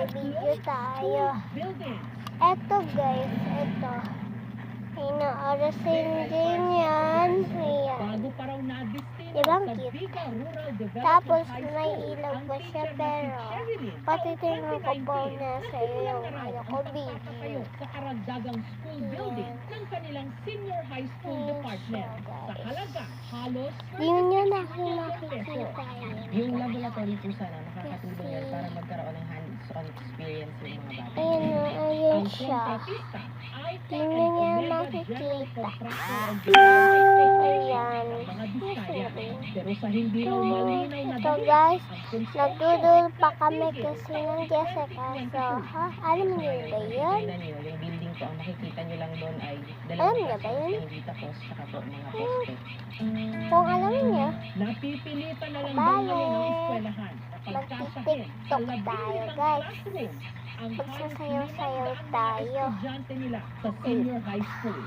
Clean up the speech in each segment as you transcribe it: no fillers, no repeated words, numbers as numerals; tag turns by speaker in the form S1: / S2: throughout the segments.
S1: Video tayo. Eto guys, eto. Inaarasin din yan. Ayan. Diba ang cute? Tapos may ilaw pa siya pero patitingnan ko po na sa yung video.
S2: Sa karagdagang school building ng kanilang senior high school department. Sa halaga, halos
S1: Yun yun ako makikita yun.
S3: Yung laboratory po sana, nakakatulong yan para magkaroon ng hands-on experience yung mga bata.
S1: Ayun o, ayun
S2: ang
S1: siya.
S2: kontratista ay
S1: Yun na niya makikita. Ayan.
S2: mga Biskaya. Pero sa hindi raw malinaw na
S1: Ito guys, nagdudul pa kami kasi ng Jessica. So, ha? Alam niyo ba yun?
S3: Tingnan nyo, yung building po, ang makikita nyo lang doon ay
S1: Alam niyo ba yun?
S3: yung dita po, saka po mga poste.
S1: Kung alam niyo,
S2: napipilitan na lang daw ngayon ng eskwelahan na pagkasakit sa
S1: Mag-tiktok
S2: labing
S1: tayo,
S2: limang
S1: guys.
S2: classroom ang
S1: Magsasayaw-sayaw
S2: halos 5,000
S1: tayo.
S2: estudyante nila sa senior high school.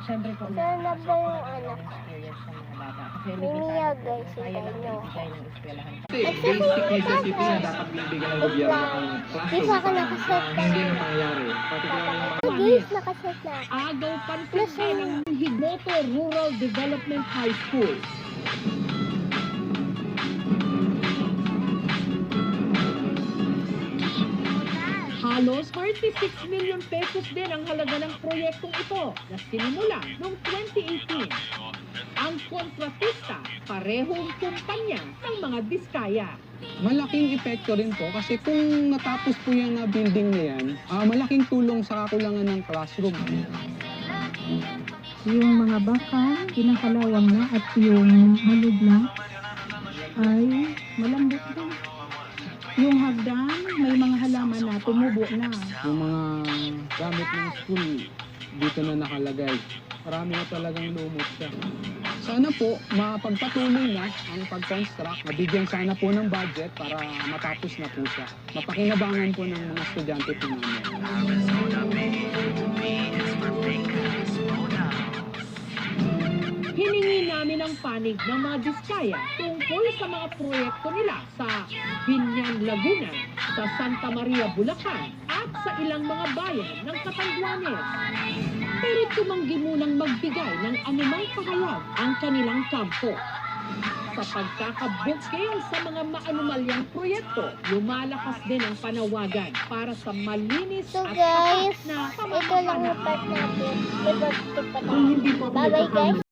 S3: Siyempre po,
S1: Saan na ba yung anak ko?
S3: experience ng mga bata. Kasi
S1: Mimiya,
S3: limitado po
S1: guys,
S3: yung kaya lang
S1: yung
S3: ibigay ng eskwelahan.
S4: Basic necessity na dapat binibigyan ng gobyerno ang
S1: Di pa ako
S4: classroom.
S1: nakaset na.
S4: Hindi na mangyayari. Particularly yung mga
S1: Guys, nakaset na ako.
S2: Agaw Pansin ng Higmoto Rural Development High School. Halos 36 million pesos din ang halaga ng proyektong ito na sinimula noong 2018. Ang kontratista, parehong kumpanya ng mga Biskaya.
S4: malaking epekto rin po kasi kung natapos po yan na building na yan, malaking tulong sa kakulangan ng classroom.
S5: Yung mga bakal, kinakalawang na at yung halog na ay malambot na. Yung hagdan, may mga halaman na tumubo na.
S4: Yung mga gamit ng school, dito na nakalagay. Marami na talagang lumot siya. Sana po, mapagpatuloy na ang pag-construct. Mabigyan sana po ng budget para matapos na po siya. Mapakinabangan po ng mga estudyante po namin.
S2: Hiningi namin ang panig ng mga Biskaya tungkol sa mga proyekto nila sa Binyan, Laguna, sa Santa Maria, Bulacan, at sa ilang mga bayan ng Catanduanes. Pero tumanggi munang magbigay ng anumang pahayag ang kanilang kampo. Sa pagkakabuking sa mga maanumalyang proyekto, lumalakas din ang panawagan para sa malinis
S1: So
S2: at
S1: guys,
S2: tapat na
S1: ito lang yung part natin. Bye-bye
S4: Kung hindi po ako
S1: guys.